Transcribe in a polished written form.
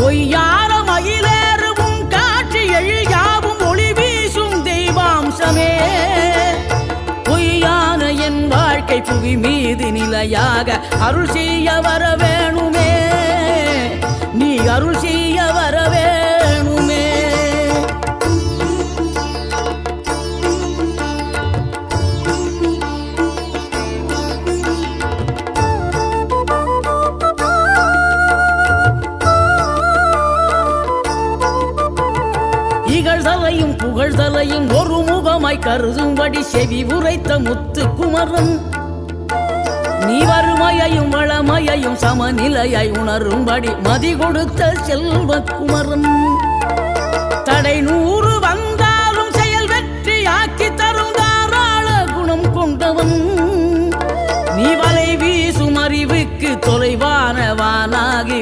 பொய்யான மயிலேறும் காட்சி எழியாவும் ஒளி வீசும் தெய்வாம்சமே பொய்யான என் வாழ்க்கை புவி மீது நிலையாக அருள் செய்ய வர வேணுமே நீ அருள் செய்ய வர வேணுமே இகழ்தலையும் புகழ்தலையும் ஒரு முகமாய் கருதும்படி செவி உரைத்த முத்து குமரன் நீ வறுமையையும் வளமையையும் சமநிலையை உணரும்படி மதி கொடுத்த செல்வ குமரன் தடை 100 வந்தாலும் செயல் வெற்றி ஆக்கி தரும் தாராள குணம் கொண்டவன் நீ வலை வீசும் அறிவுக்கு தொலைவானவானாகி